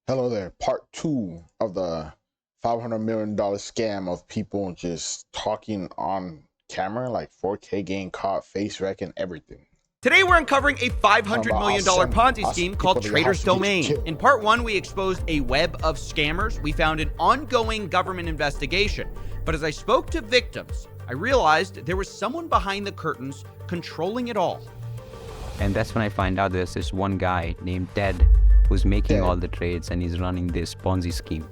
Hello there. Part 2 of the $500 million scam of people just talking on camera, like 4K getting caught, face wreck, and everything. Today we're uncovering a $500 million Ponzi scheme called Trader's Domain. In part 1, we exposed a web of scammers. We found an ongoing government investigation. But as I spoke to victims, I realized there was someone behind the curtains controlling it all. And that's when I find out there's this one guy named Ted who's making all the trades, and he's running this Ponzi scheme.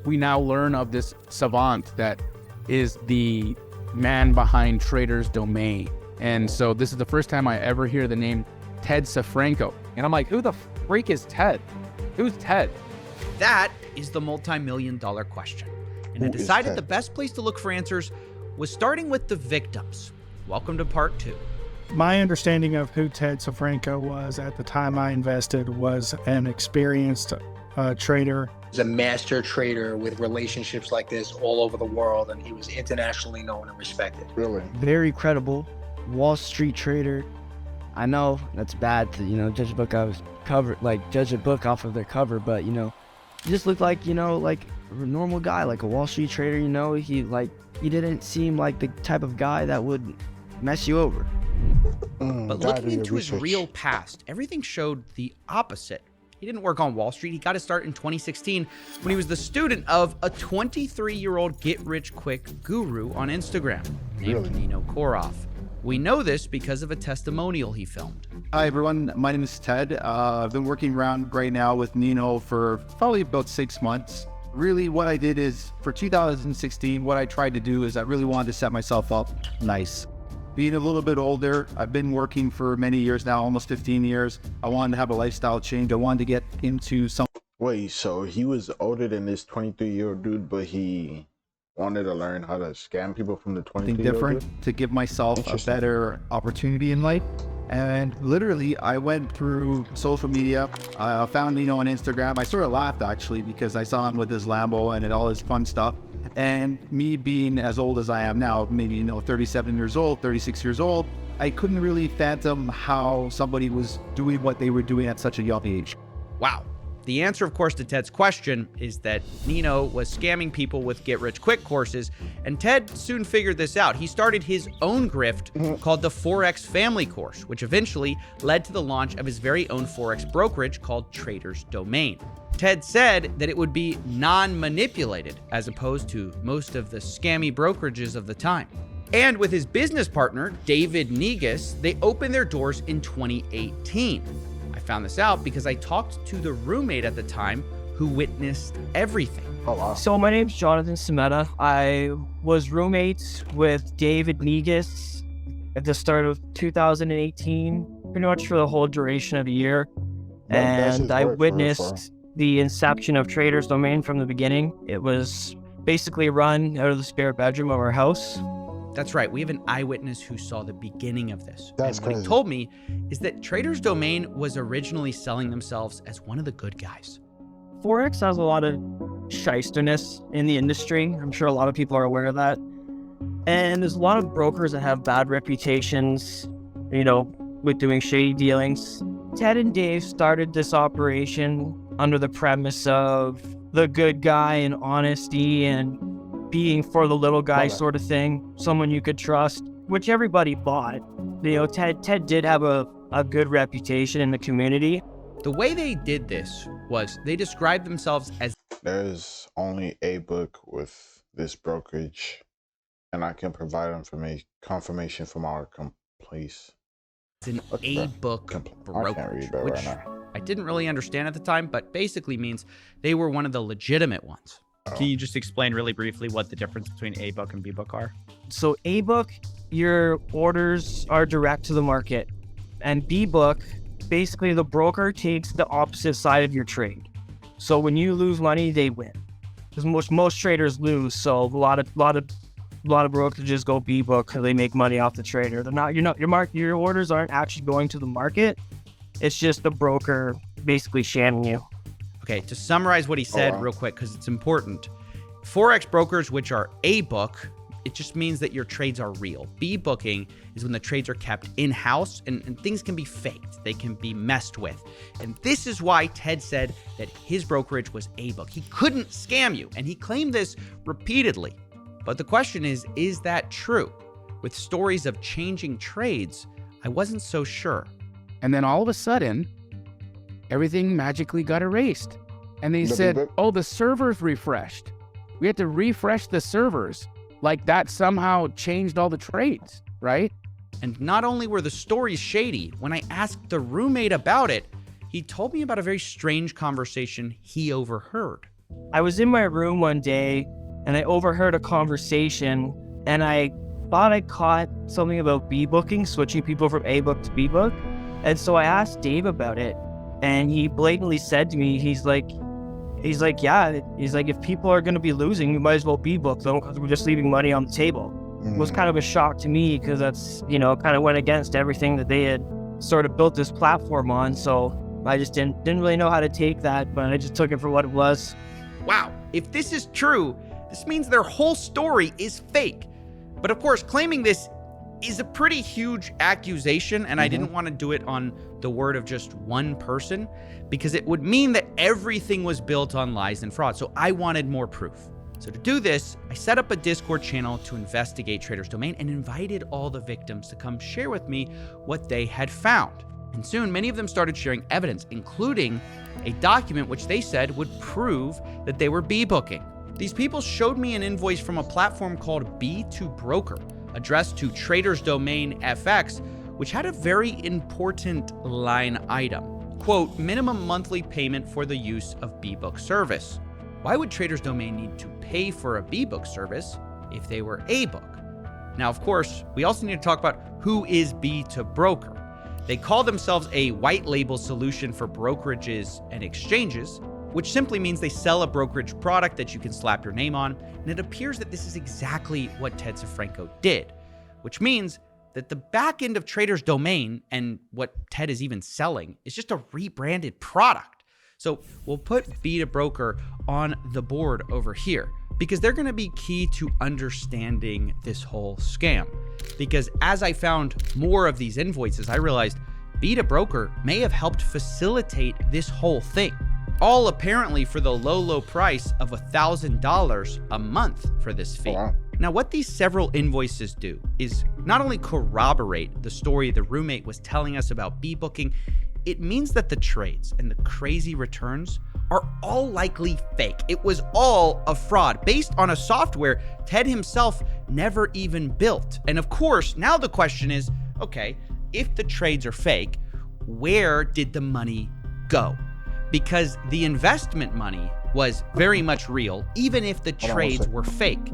We now learn of this savant that is the man behind Trader's Domain. And so this is the first time I ever hear the name Ted Safranco. And I'm like, who the freak is Ted? Who's Ted? That is the multi-million-dollar question. And I decided the best place to look for answers was starting with the victims. Welcome to part 2. My understanding of who Ted Safranco was at the time I invested was an experienced trader. He's a master trader with relationships like this all over the world, and he was internationally known and respected. Really? Very credible Wall Street trader. I know that's bad to, judge a book judge a book off of their cover, but he just looked like, like a normal guy, like a Wall Street trader. He didn't seem like the type of guy that would mess you over. But looking into his real past, everything showed the opposite. He didn't work on Wall Street. He got his start in 2016 when he was the student of a 23-year-old get-rich-quick guru on Instagram named Nino Koroff. We know this because of a testimonial he filmed. Hi everyone, my name is Ted. I've been working around right now with Nino for probably about 6 months. Really what I did is, for 2016, what I tried to do is I really wanted to set myself up nice. Being a little bit older, I've been working for many years now, almost 15 years. I wanted to have a lifestyle change. I wanted to get into some... Wait, so he was older than this 23-year-old dude, but he wanted to learn how to scam people from the 23-year-old different dude? To give myself a better opportunity in life. And literally, I went through social media. I found Nino on Instagram. I sort of laughed, actually, because I saw him with his Lambo and all his fun stuff. And me being as old as I am now, maybe 37 years old, 36 years old, I couldn't really fathom how somebody was doing what they were doing at such a young age. Wow. The answer, of course, to Ted's question is that Nino was scamming people with get-rich-quick courses, and Ted soon figured this out. He started his own grift called the Forex Family Course, which eventually led to the launch of his very own Forex brokerage called Trader's Domain. Ted said that it would be non-manipulated as opposed to most of the scammy brokerages of the time. And with his business partner, David Negus, they opened their doors in 2018. I found this out because I talked to the roommate at the time who witnessed everything. Oh, wow. So my name's Jonathan Semeta. I was roommates with David Negus at the start of 2018, pretty much for the whole duration of the year. And I witnessed the inception of Trader's Domain from the beginning. It was basically run out of the spare bedroom of our house. That's right. We have an eyewitness who saw the beginning of this. That's and what he told me is that Trader's Domain was originally selling themselves as one of the good guys. Forex has a lot of shysterness in the industry. I'm sure a lot of people are aware of that. And there's a lot of brokers that have bad reputations, with doing shady dealings. Ted and Dave started this operation under the premise of the good guy and honesty and being for the little guy sort of thing, someone you could trust, which everybody bought. Ted did have a good reputation in the community. The way they did this was they described themselves as... There's only a book with this brokerage, and I can provide confirmation from our place. It's an A-book brokerage, which I didn't really understand at the time, but basically means they were one of the legitimate ones. Can you just explain really briefly what the difference between A-book and B-book are? So A-book, your orders are direct to the market. And B-book, basically the broker takes the opposite side of your trade. So when you lose money, they win. Because most traders lose, so a lot of brokerages go B-book because they make money off the trader. Your orders aren't actually going to the market. It's just the broker basically shamming you. Okay, to summarize what he said real quick, because it's important. Forex brokers, which are A-book, it just means that your trades are real. B-booking is when the trades are kept in-house and things can be faked. They can be messed with. And this is why Ted said that his brokerage was A-book. He couldn't scam you, and he claimed this repeatedly. But the question is that true? With stories of changing trades, I wasn't so sure. And then all of a sudden, everything magically got erased. And they said, oh, the servers refreshed. We had to refresh the servers. Like that somehow changed all the trades, right? And not only were the stories shady, when I asked the roommate about it, he told me about a very strange conversation he overheard. I was in my room one day and I overheard a conversation and I thought I caught something about B-booking, switching people from A-book to B-book. And so I asked Dave about it and he blatantly said to me, he's like, yeah, if people are going to be losing, we might as well B-book them because we're just leaving money on the table. It was kind of a shock to me because that's, kind of went against everything that they had sort of built this platform on. So I just didn't really know how to take that, but I just took it for what it was. Wow, if this is true, this means their whole story is fake. But of course, claiming this is a pretty huge accusation, and I didn't want to do it on the word of just one person because it would mean that everything was built on lies and fraud. So I wanted more proof. So to do this, I set up a Discord channel to investigate Trader's Domain and invited all the victims to come share with me what they had found. And soon, many of them started sharing evidence, including a document which they said would prove that they were B-booking. These people showed me an invoice from a platform called B2Broker, addressed to Trader's Domain FX, which had a very important line item. Quote, minimum monthly payment for the use of B-book service. Why would Trader's Domain need to pay for a B-book service if they were A-book? Now, of course, we also need to talk about who is B2Broker. They call themselves a white label solution for brokerages and exchanges, which simply means they sell a brokerage product that you can slap your name on. And it appears that this is exactly what Ted Safranco did, which means that the back end of Trader's Domain and what Ted is even selling is just a rebranded product. So we'll put B2Broker on the board over here because they're going to be key to understanding this whole scam. Because as I found more of these invoices, I realized B2Broker may have helped facilitate this whole thing. All apparently for the low price of $1,000 a month for this fee. Wow. Now, what these several invoices do is not only corroborate the story the roommate was telling us about B-booking, it means that the trades and the crazy returns are all likely fake. It was all a fraud based on a software Ted himself never even built. And of course, now the question is, okay, if the trades are fake, where did the money go? Because the investment money was very much real, even if the trades were fake.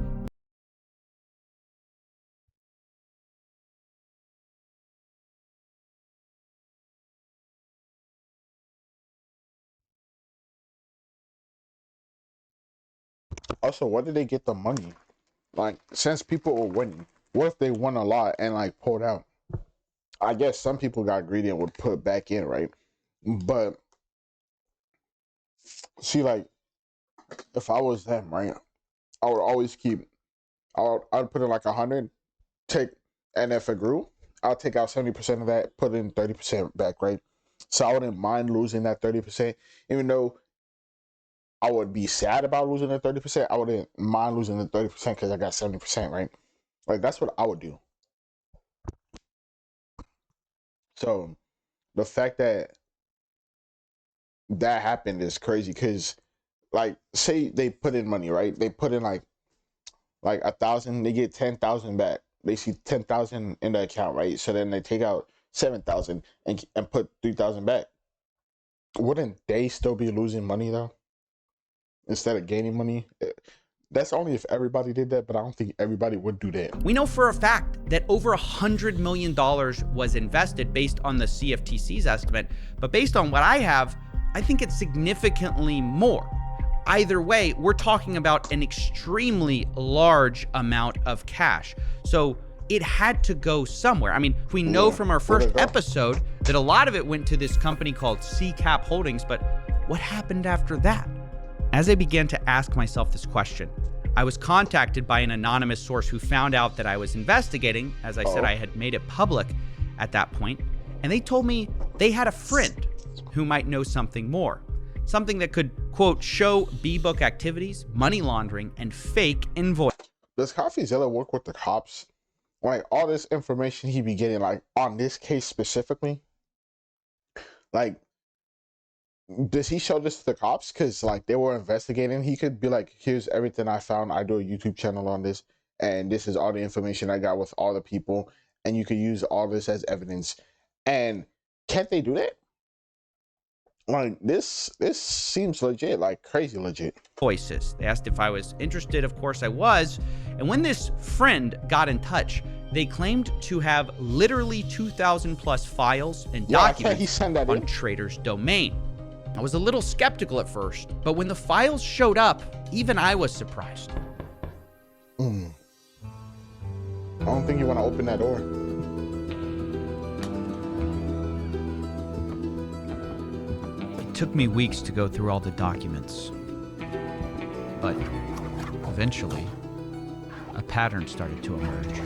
Also, where did they get the money? Like, since people were winning, what if they won a lot and like pulled out? I guess some people got greedy and would put it back in, right? But see, like, if I was them, right, I would always I'd put in like 100, and if it grew, I'll take out 70% of that, put in 30% back, right? So I wouldn't mind losing that 30%, even though I would be sad about losing the 30%. I wouldn't mind losing the 30% because I got 70%, right? Like, that's what I would do. So the fact that that happened is crazy because, like, say they put in money, right? They put in like 1,000, they get 10,000 back. They see 10,000 in the account, right? So then they take out 7,000 and put 3,000 back. Wouldn't they still be losing money though, instead of gaining money? That's only if everybody did that, but I don't think everybody would do that. We know for a fact that over $100 million was invested based on the CFTC's estimate, but based on what I have, I think it's significantly more. Either way, we're talking about an extremely large amount of cash. So it had to go somewhere. I mean, we know from our first episode that a lot of it went to this company called CCAP Holdings, but what happened after that? As I began to ask myself this question, I was contacted by an anonymous source who found out that I was investigating. As I said, I had made it public at that point, and they told me they had a friend who might know something more. Something that could, quote, show B-book activities, money laundering, and fake invoice. Does Coffeezilla work with the cops? Like, all this information he be getting, like, on this case specifically? Like, does he show this to the cops? Because, like, they were investigating. He could be like, here's everything I found. I do a YouTube channel on this, and this is all the information I got with all the people, and you could use all this as evidence. And can't they do that? Like, this seems legit, like crazy legit. Voices. They asked if I was interested. Of course I was. And when this friend got in touch, they claimed to have literally 2,000 plus files and documents on Trader's Domain. I was a little skeptical at first, but when the files showed up, even I was surprised. I don't think you want to open that door. It took me weeks to go through all the documents, but eventually, a pattern started to emerge.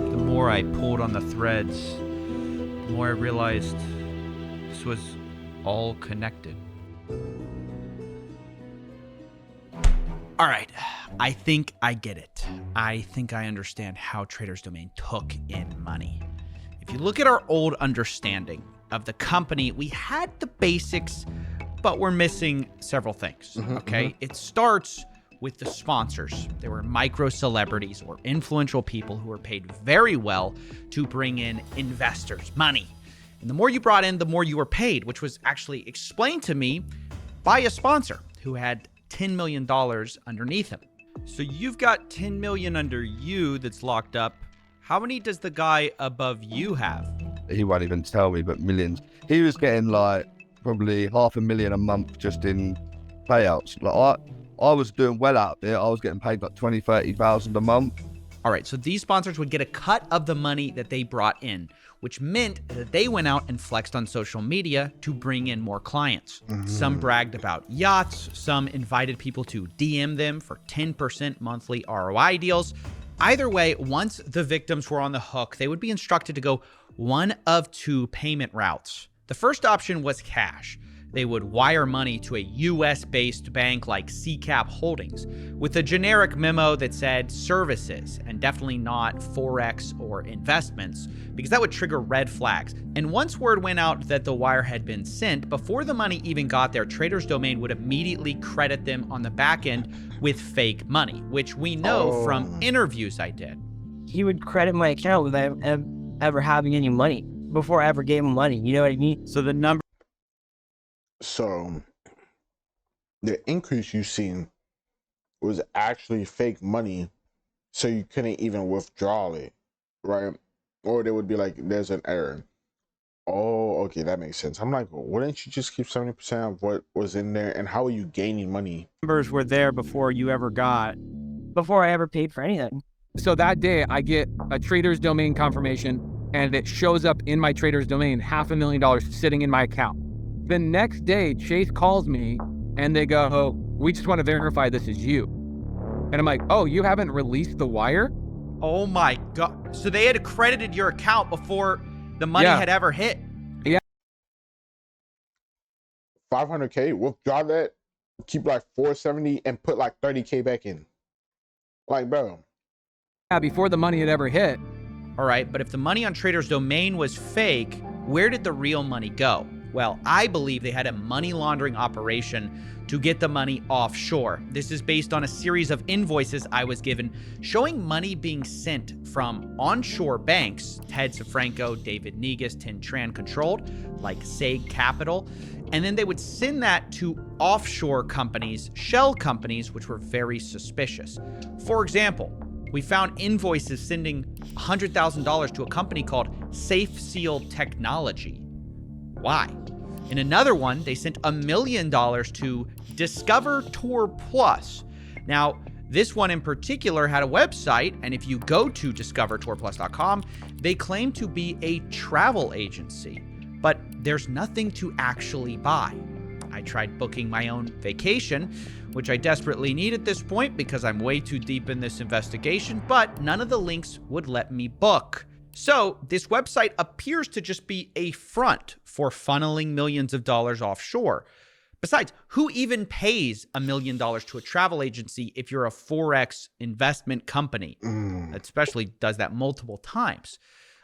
The more I pulled on the threads, the more I realized this was all connected. All right, I think I get it. I think I understand how Trader's Domain took in money. If you look at our old understanding of the company, we had the basics, but we're missing several things, okay? It starts with the sponsors. They were micro celebrities or influential people who were paid very well to bring in investors, money. And the more you brought in, the more you were paid, which was actually explained to me by a sponsor who had $10 million underneath him. So you've got 10 million under you that's locked up. How many does the guy above you have? He won't even tell me, but millions. He was getting like probably $500,000 a month just in payouts. Like I was doing well out there. I was getting paid like 20, 30,000 a month. All right, so these sponsors would get a cut of the money that they brought in, which meant that they went out and flexed on social media to bring in more clients. Some bragged about yachts, some invited people to DM them for 10% monthly ROI deals. Either way, once the victims were on the hook, they would be instructed to go one of two payment routes. The first option was cash. They would wire money to a US-based bank like CCAP Holdings with a generic memo that said services and definitely not Forex or investments, because that would trigger red flags. And once word went out that the wire had been sent, before the money even got there, Trader's Domain would immediately credit them on the back end with fake money, which we know from interviews I did. He would credit my account without ever having any money before I ever gave him money. You know what I mean? So the number. So the increase you seen was actually fake money, so you couldn't even withdraw it, right? Or they would be like, there's an error. Oh, okay, that makes sense. I'm like, well, wouldn't you just keep 70% of what was in there? And how are you gaining money? Numbers were there before you ever got. Before I ever paid for anything. So that day I get a Trader's Domain confirmation and it shows up in my Trader's Domain, $500,000 sitting in my account. The next day, Chase calls me and they go, oh, we just want to verify this is you. And I'm like, oh, you haven't released the wire? Oh my God. So they had accredited your account before the money had ever hit? Yeah. 500K, withdraw that, keep like 470 and put like 30K back in. Like, bro. Yeah, before the money had ever hit. All right, but if the money on Trader's Domain was fake, where did the real money go? Well, I believe they had a money laundering operation to get the money offshore. This is based on a series of invoices I was given showing money being sent from onshore banks, Ted Safranco, David Negus, Tin Tran controlled, like Sag Capital, and then they would send that to offshore companies, shell companies, which were very suspicious. For example, we found invoices sending $100,000 to a company called Safe Seal Technology. Why? In another one, they sent $1 million to Discover Tour Plus. Now, This one in particular had a website, and if you go to discovertourplus.com, they claim to be a travel agency, but there's nothing to actually buy. I tried booking my own vacation, which I desperately need at this point because I'm way too deep in this investigation, but none of the links would let me book. So this website appears to just be a front for funneling millions of dollars offshore. Besides, who even pays $1 million to a travel agency if you're a Forex investment company? Especially does that multiple times.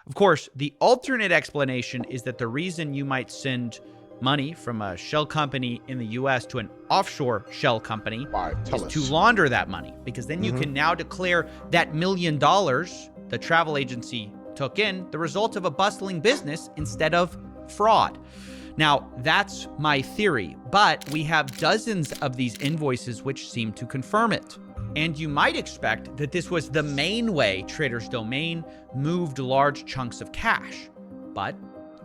Of course, the alternate explanation is that the reason you might send money from a shell company in the US to an offshore shell company is to launder that money, because then you can now declare that $1 million the travel agency took in the result of a bustling business instead of fraud. Now, that's my theory, but we have dozens of these invoices which seem to confirm it. And you might expect that this was the main way Trader's Domain moved large chunks of cash. But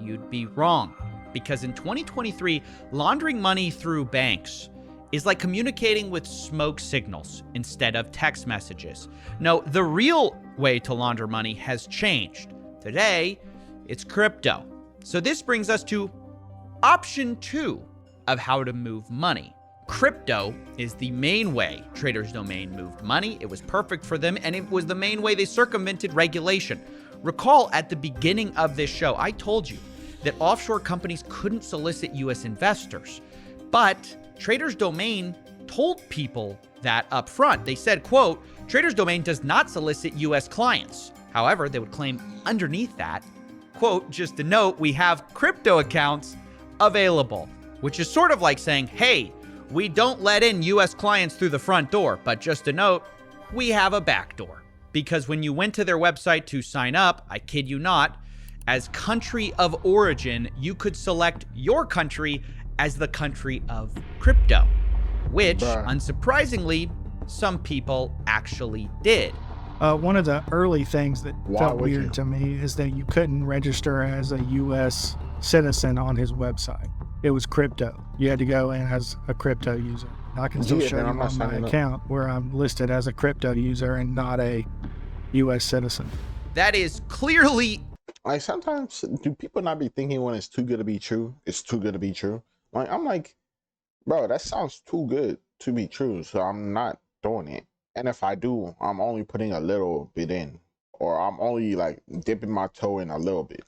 you'd be wrong, because in 2023, laundering money through banks is like communicating with smoke signals instead of text messages. No, the real way to launder money has changed. Today, it's crypto. So this brings us to option 2 of how to move money. Crypto is the main way Trader's Domain moved money. It was perfect for them, and it was the main way they circumvented regulation. Recall at the beginning of this show, I told you that offshore companies couldn't solicit US investors, but Trader's Domain told people that up front. They said, quote, Trader's Domain does not solicit US clients. However, they would claim underneath that, quote, just to note, we have crypto accounts available, which is sort of like saying, hey, we don't let in US clients through the front door, but just a note, we have a back door. Because when you went to their website to sign up, I kid you not, as country of origin, you could select your country as the country of crypto, which, unsurprisingly, some people actually did. One of the early things that felt weird to me is that you couldn't register as a U.S. citizen on his website. It was crypto. You had to go in as a crypto user. I can still show you on my account where I'm listed as a crypto user and not a U.S. citizen. That is clearly... Like, sometimes, do people not be thinking when it's too good to be true, it's too good to be true? Like, I'm like, bro, that sounds too good to be true, so I'm not doing it. And if I do, I'm only putting a little bit in, or I'm only like dipping my toe in a little bit.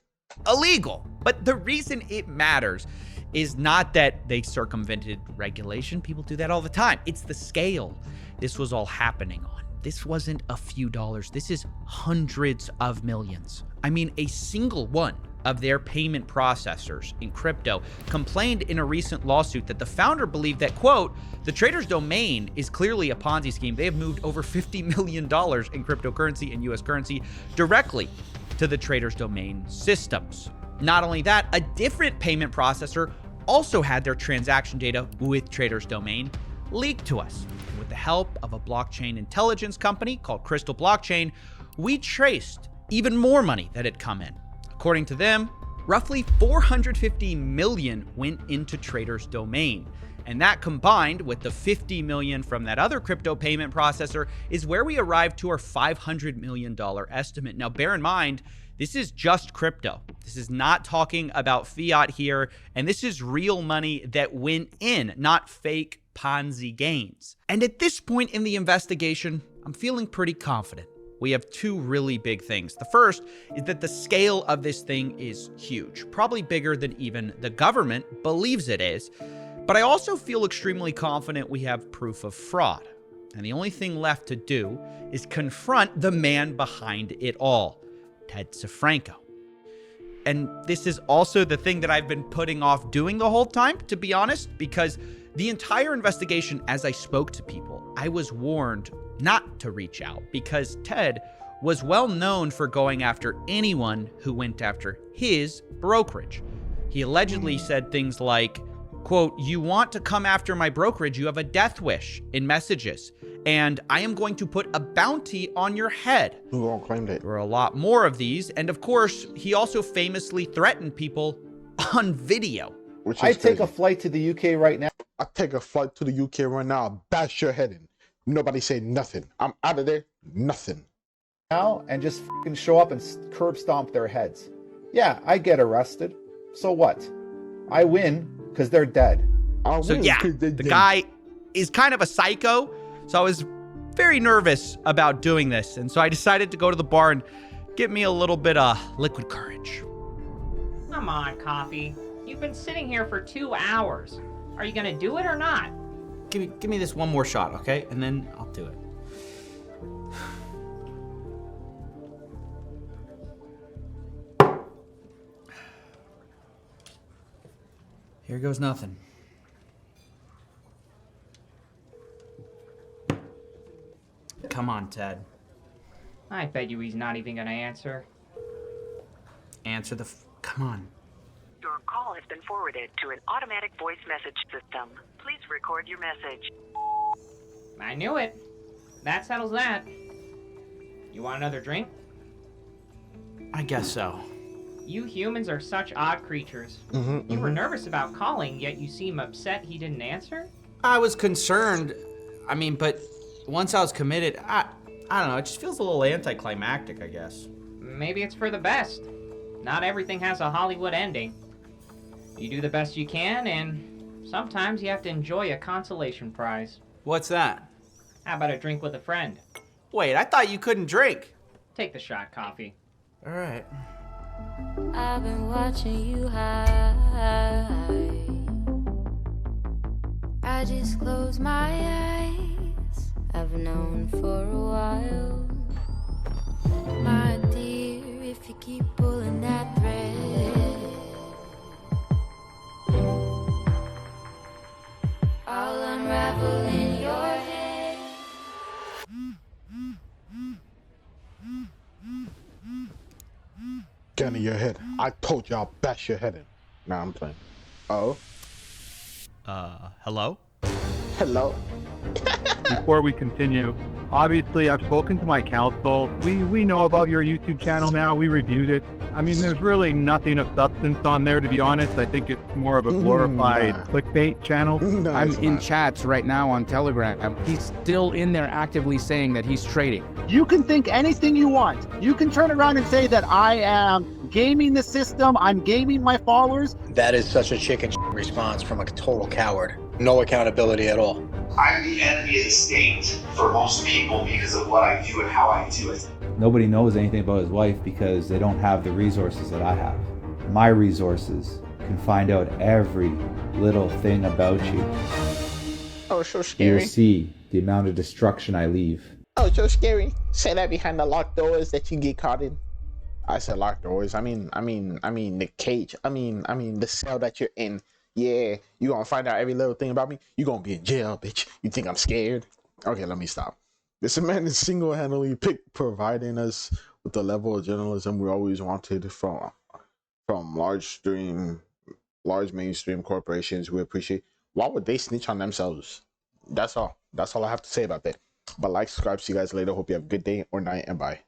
Illegal. But the reason it matters is not that they circumvented regulation. People do that all the time. It's the scale this was all happening on. This wasn't a few dollars. This is hundreds of millions. I mean, a single one of their payment processors in crypto complained in a recent lawsuit that the founder believed that, quote, the Trader's Domain is clearly a Ponzi scheme. They have moved over $50 million in cryptocurrency and US currency directly to the Trader's Domain systems. Not only that, a different payment processor also had their transaction data with Trader's Domain leaked to us. With the help of a blockchain intelligence company called Crystal Blockchain, we traced even more money that had come in. According to them, roughly 450 million went into Trader's Domain. And that combined with the 50 million from that other crypto payment processor is where we arrived to our $500 million estimate. Now, bear in mind, this is just crypto. This is not talking about fiat here. And this is real money that went in, not fake Ponzi gains. And at this point in the investigation, I'm feeling pretty confident. We have two really big things. The first is that the scale of this thing is huge, probably bigger than even the government believes it is. But I also feel extremely confident we have proof of fraud. And the only thing left to do is confront the man behind it all, Ted Safranco. And this is also the thing that I've been putting off doing the whole time, to be honest, because the entire investigation, as I spoke to people, I was warned not to reach out because Ted was well known for going after anyone who went after his brokerage. He allegedly said things like, quote, you want to come after my brokerage, you have a death wish in messages, and I am going to put a bounty on your head. Who all claimed it? There were a lot more of these, and of course, he also famously threatened people on video. I take a flight to the UK right now. I take a flight to the UK right now, I'll bash your head in. Nobody say nothing. I'm out of there. Nothing. Now and just fucking show up and curb stomp their heads. Yeah, I get arrested. So what? I win because they're dead. So yeah, the guy is kind of a psycho. So I was very nervous about doing this. And so I decided to go to the bar and get me a little bit of liquid courage. Come on, Coffee. You've been sitting here for 2 hours. Are you gonna do it or not? Give me this one more shot, okay? And then I'll do it. Here goes nothing. Come on, Ted. I bet you he's not even gonna answer. Answer the come on. Your call has been forwarded to an automatic voice message system. Please record your message. I knew it. That settles that. You want another drink? I guess so. You humans are such odd creatures. You were nervous about calling, yet you seem upset he didn't answer? I was concerned. I mean, but once I was committed, I don't know, it just feels a little anticlimactic, I guess. Maybe it's for the best. Not everything has a Hollywood ending. You do the best you can, and sometimes you have to enjoy a consolation prize. What's that? How about a drink with a friend? Wait, I thought you couldn't drink. Take the shot, Coffee. All right. I've been watching you hide. I just close my eyes. I've known for a while. My dear, if you keep pulling that thread, I'll unravel in your head. Gun in your head. I told you I'll bash your head in. Nah, I'm playing. Oh? Hello? Hello? Before we continue, obviously I've spoken to my counsel. We know about your YouTube channel now. We reviewed it. I mean, there's really nothing of substance on there, to be honest. I think it's more of a glorified clickbait channel. I'm in chats right now on Telegram. He's still in there actively saying that he's trading. You can think anything you want. You can turn around and say that I am gaming the system, I'm gaming my followers. That is such a chicken response from a total coward. No accountability at all. I'm the enemy of the state for most people because of what I do and how I do it. Nobody knows anything about his wife because they don't have the resources that I have. My resources can find out every little thing about you. Oh, so scary. You'll see the amount of destruction I leave. Oh, so scary. Say that behind the locked doors that you get caught in. I said locked doors. I mean the cage. I mean the cell that you're in. Yeah, you gonna find out every little thing about me. You gonna be in jail, bitch. You think I'm scared? Okay, let me stop. This man is single-handedly providing us with the level of journalism we always wanted from large mainstream corporations. We appreciate. Why would they snitch on themselves? That's all. That's all I have to say about that. But like, subscribe, see you guys later. Hope you have a good day or night, and bye.